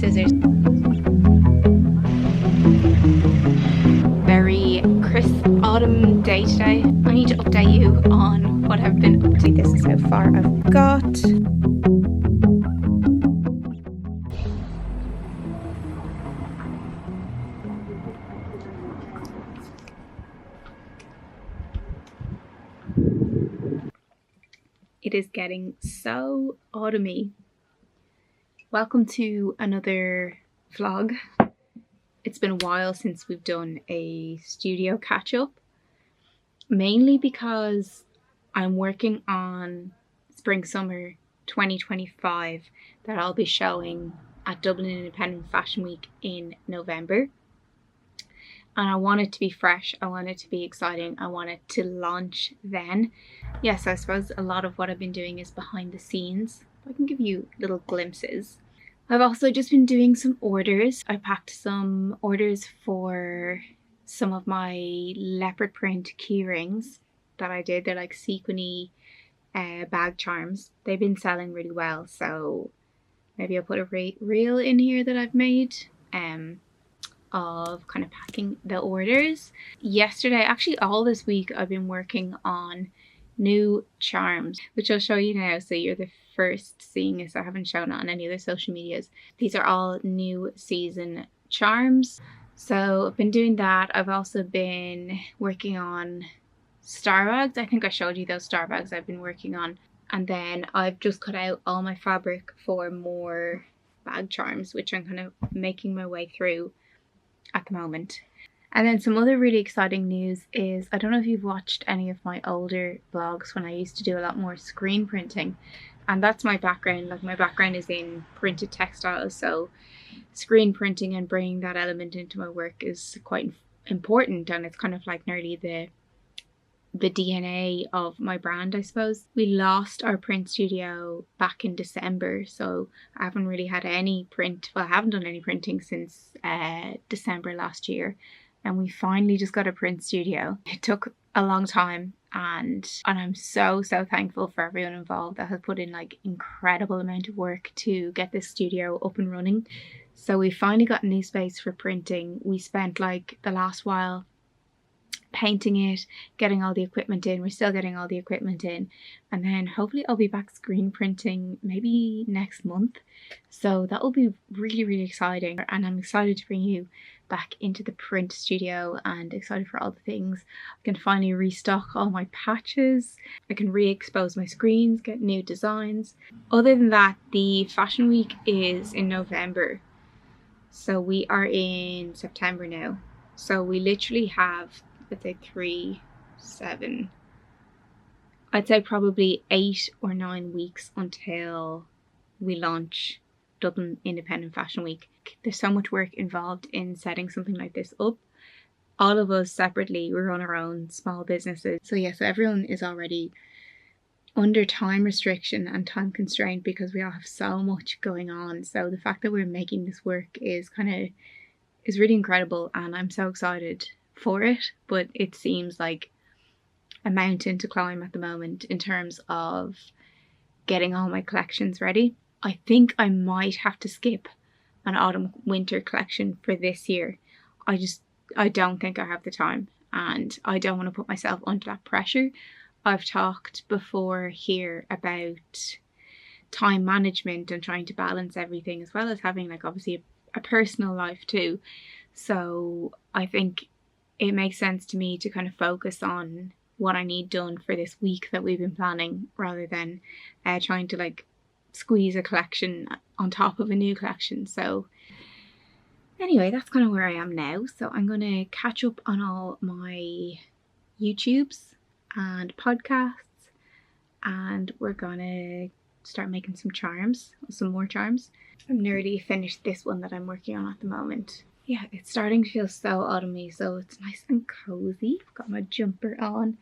scissors. Very crisp autumn day today. I need to update you on what I've been up to. This is how far I've got. It is getting so autumny. Welcome to another vlog. It's been a while since we've done a studio catch-up, mainly because I'm working on Spring Summer 2025 that I'll be showing at Dublin Independent Fashion Week in November. And I want it to be fresh, I want it to be exciting, I want it to launch then. Yes, I suppose a lot of what I've been doing is behind the scenes. I can give you little glimpses. I've also just been doing some orders. I packed some orders for some of my leopard print key rings that I did. They're like sequiny bag charms. They've been selling really well, so maybe I'll put a reel in here that I've made of kind of packing the orders. Yesterday, actually all this week, I've been working on new charms, which I'll show you now, so you're the first seeing this. I haven't shown it on any other social medias. These are all new season charms, so I've been doing that. I've also been working on star bags. I think I showed you those star bags I've been working on, and then I've just cut out all my fabric for more bag charms, which I'm kind of making my way through at the moment. And then some other really exciting news is, I don't know if you've watched any of my older vlogs when I used to do a lot more screen printing, and that's my background. Like, my background is in printed textiles, so screen printing and bringing that element into my work is quite important, and it's kind of like nearly the DNA of my brand, I suppose. We lost our print studio back in December, so I haven't really had any print. Well, I haven't done any printing since December last year. And we finally just got a print studio. It took a long time, and I'm so thankful for everyone involved that has put in like incredible amount of work to get this studio up and running. So we finally got a new space for printing. We spent like the last while painting it, getting all the equipment in. We're still getting all the equipment in, and then hopefully I'll be back screen printing maybe next month. So that will be really exciting, and I'm excited to bring you back into the print studio and excited for all the things. I can finally restock all my patches. I can re-expose my screens, get new designs. Other than that, the fashion week is in November, so we are in September now. So we literally have, let's say 3, 7, I'd say probably 8 or 9 weeks until we launch Dublin Independent Fashion Week. There's so much work involved in setting something like this up. All of us separately, we run our own small businesses. So yeah, so everyone is already under time restriction and time constraint because we all have so much going on. So the fact that we're making this work is really incredible, and I'm so excited for it. But it seems like a mountain to climb at the moment in terms of getting all my collections ready. I think I might have to skip an autumn winter collection for this year. I don't think I have the time, and I don't want to put myself under that pressure. I've talked before here about time management and trying to balance everything, as well as having like obviously a personal life too. So I think it makes sense to me to kind of focus on what I need done for this week that we've been planning, rather than trying to like squeeze a collection on top of a new collection. So anyway, that's kind of where I am now. So I'm going to catch up on all my YouTubes and podcasts, and we're going to start making some more charms. I'm nearly finished this one that I'm working on at the moment. Yeah, it's starting to feel so autumny, so it's nice and cozy. I've got my jumper on.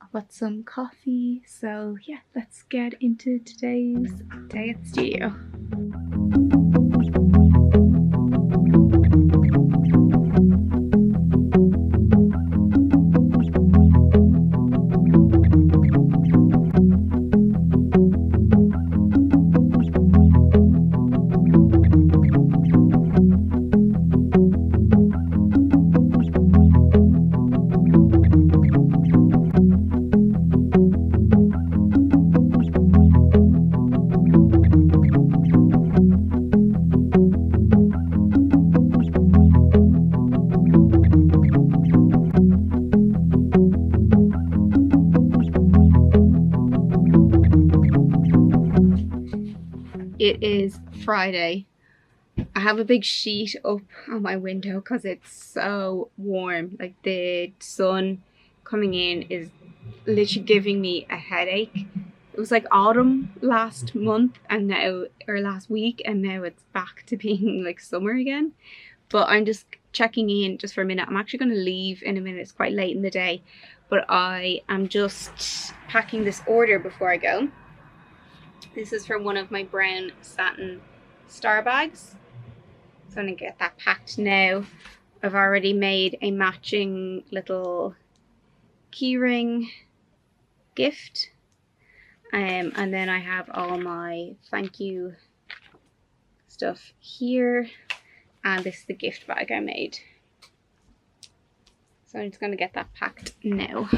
I've got some coffee. So yeah, let's get into today's day at the studio. it is Friday. I have a big sheet up on my window because it's so warm. Like the sun coming in is literally giving me a headache. It was like autumn last month and now, or last week, and now it's back to being like summer again. But I'm just checking in just for a minute. I'm actually going to leave in a minute. It's quite late in the day, but I am just packing this order before I go. This is for one of my brown satin star bags. So I'm going to get that packed now. I've already made a matching little keyring gift. And then I have all my thank you stuff here. And this is the gift bag I made. So I'm just going to get that packed now.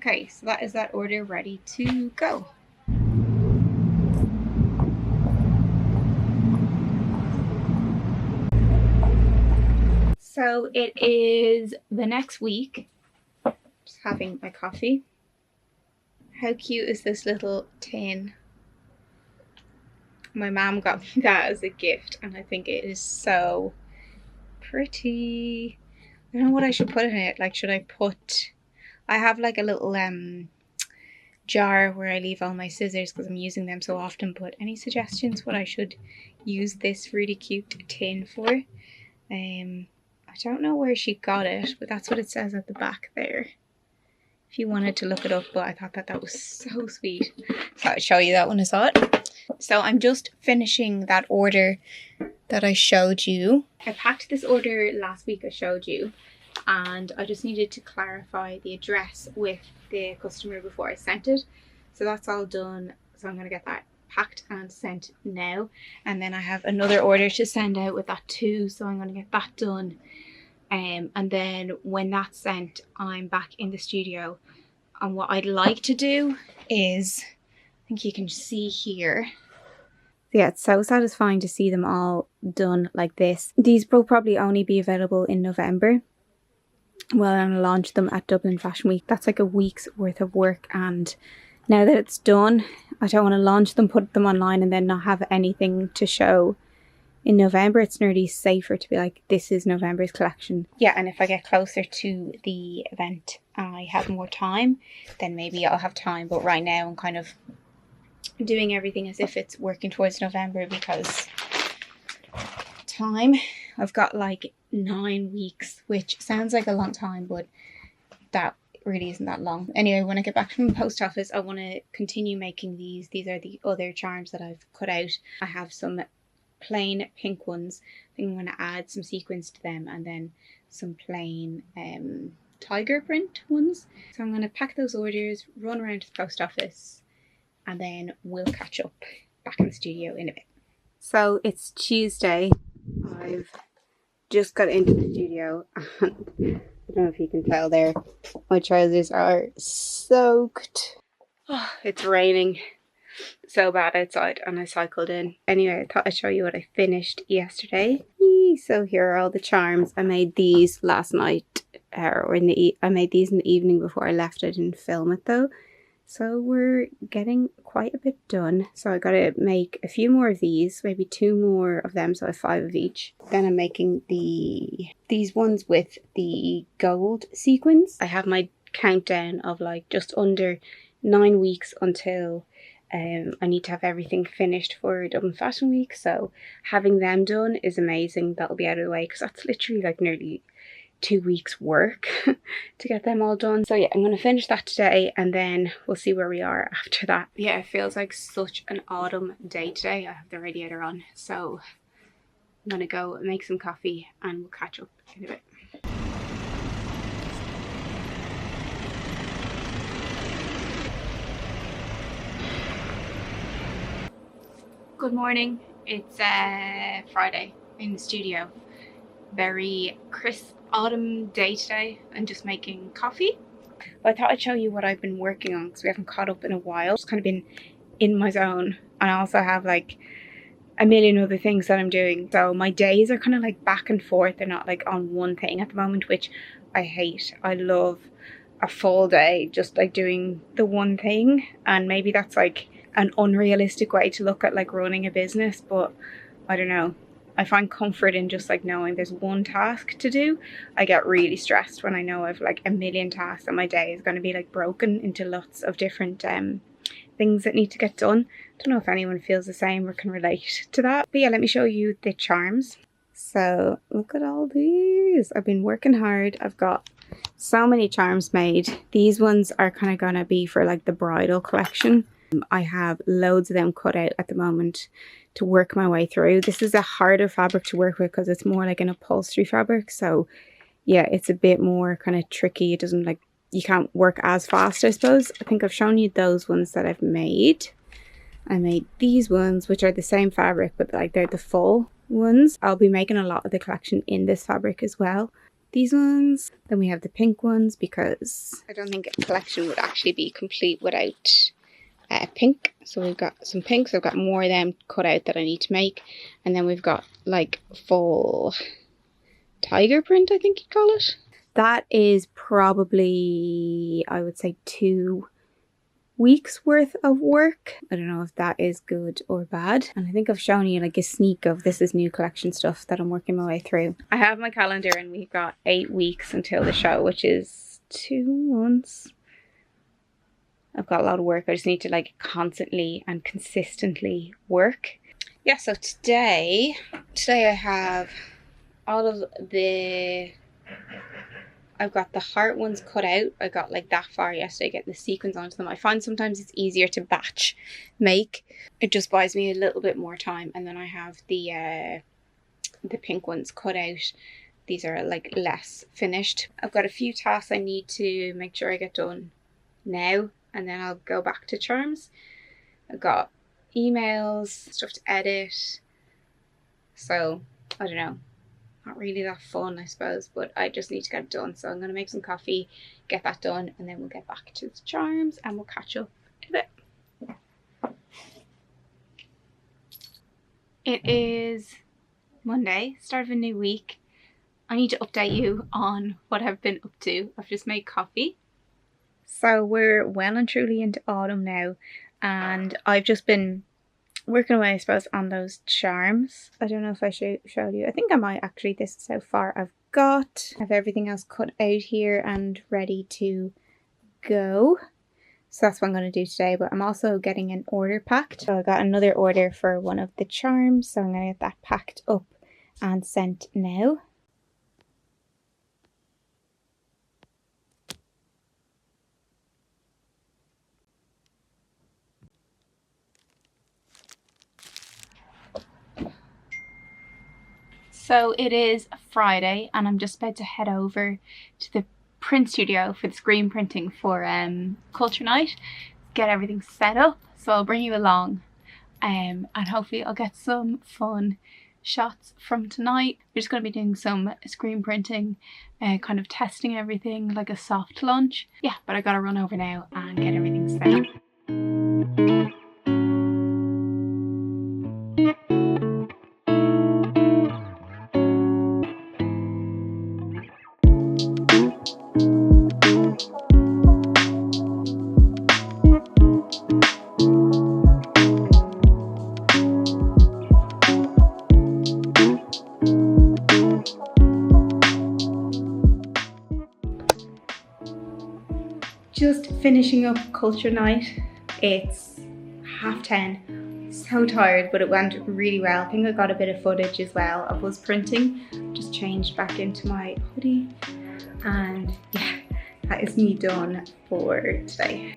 Okay, so that is that order ready to go. So it is the next week. Just having my coffee. How cute is this little tin? My mom got me that as a gift and I think it is so pretty. I don't know what I should put in it. Like, should I put... I have like a little jar where I leave all my scissors because I'm using them so often, but any suggestions what I should use this really cute tin for? I don't know where she got it, but that's what it says at the back there. If you wanted to look it up, but I thought that was so sweet. So I'll show you that when I saw it. So I'm just finishing that order that I showed you. I packed this order last week I showed you. And I just needed to clarify the address with the customer before I sent it. So that's all done. So I'm going to get that packed and sent now. And then I have another order to send out with that too. So I'm going to get that done. And then when that's sent, I'm back in the studio. And what I'd like to do is, I think you can see here. Yeah, it's so satisfying to see them all done like this. These will probably only be available in November. Well, I'm going to launch them at Dublin Fashion Week. That's like a week's worth of work, and now that it's done, I don't want to launch them, put them online and then not have anything to show in November. It's nearly safer to be like, this is November's collection. Yeah, and if I get closer to the event and I have more time, then maybe I'll have time. But right now I'm kind of doing everything as if it's working towards November because time. I've got like 9 weeks, which sounds like a long time, but that really isn't that long. Anyway, when I get back from the post office, I want to continue making these. These are the other charms that I've cut out. I have some plain pink ones. I think I'm going to add some sequins to them and then some plain tiger print ones. So I'm going to pack those orders, run around to the post office, and then we'll catch up back in the studio in a bit. So it's Tuesday. I've just got into the studio and I don't know if you can tell there, my trousers are soaked. Oh, it's raining so bad outside and I cycled in. Anyway, I thought I'd show you what I finished yesterday. So here are all the charms. I made these last night, or I made these in the evening before I left. I didn't film it though. So we're getting quite a bit done. So I gotta make a few more of these, maybe 2 more of them, so I have 5 of each. Then I'm making these ones with the gold sequins. I have my countdown of like just under 9 weeks until I need to have everything finished for Dublin Fashion Week. So having them done is amazing. That'll be out of the way because that's literally like nearly 2 weeks work to get them all done. So yeah, I'm going to finish that today and then we'll see where we are after that. Yeah, it feels like such an autumn day today. I have the radiator on, so I'm going to go make some coffee and we'll catch up in a bit. Good morning. It's Friday in the studio. very crisp autumn day today and just making coffee. But I thought I'd show you what I've been working on because we haven't caught up in a while. Just kind of been in my zone, and I also have like a million other things that I'm doing. So my days are kind of like back and forth. They're not like on one thing at the moment, which I hate. I love a full day just like doing the one thing, and maybe that's like an unrealistic way to look at like running a business, but I don't know. I find comfort in just like knowing there's one task to do. I get really stressed when I know I've like a million tasks and my day is going to be like broken into lots of different things that need to get done. I don't know if anyone feels the same or can relate to that. But yeah, let me show you the charms. So look at all these. I've been working hard. I've got so many charms made. These ones are kind of going to be for like the bridal collection. I have loads of them cut out at the moment to work my way through. This is a harder fabric to work with because it's more like an upholstery fabric. So yeah, it's a bit more kind of tricky. It doesn't like, you can't work as fast, I suppose. I think I've shown you those ones that I've made. I made these ones, which are the same fabric, but like they're the full ones. I'll be making a lot of the collection in this fabric as well. These ones. Then we have the pink ones because I don't think a collection would actually be complete without pink. So we've got some pinks. I've got more of them cut out that I need to make. And then we've got like full tiger print, I think you'd call it. That is probably, I would say, 2 weeks worth of work. I don't know if that is good or bad. And I think I've shown you like a sneak of this is new collection stuff that I'm working my way through. I have my calendar and we've got 8 weeks until the show, which is 2 months. I've got a lot of work. I just need to like constantly and consistently work. Yeah, so today I have all of the, I've got the heart ones cut out. I got like that far yesterday, getting the sequins onto them. I find sometimes it's easier to batch make. It just buys me a little bit more time. And then I have the pink ones cut out. These are like less finished. I've got a few tasks I need to make sure I get done now, and then I'll go back to charms. I've got emails, stuff to edit. So I don't know. Not really that fun, I suppose, but I just need to get it done. So I'm going to make some coffee, get that done, and then we'll get back to the charms and we'll catch up in a bit. It is Monday, start of a new week. I need to update you on what I've been up to. I've just made coffee. So we're well and truly into autumn now, and I've just been working away, I suppose, on those charms. I don't know if I showed you. I think I might actually. This is how far I've got. I have everything else cut out here and ready to go. So that's what I'm going to do today, but I'm also getting an order packed. So I got another order for one of the charms, so I'm going to get that packed up and sent now. So it is Friday and I'm just about to head over to the print studio for the screen printing for Culture Night, get everything set up. So I'll bring you along and hopefully I'll get some fun shots from tonight. We're just going to be doing some screen printing, kind of testing everything like a soft launch. Yeah, but I gotta run over now and get everything set up. Just finishing up Culture Night. It's 10:30. So tired, but it went really well. I think I got a bit of footage as well of us printing. Just changed back into my hoodie, and yeah, that is me done for today.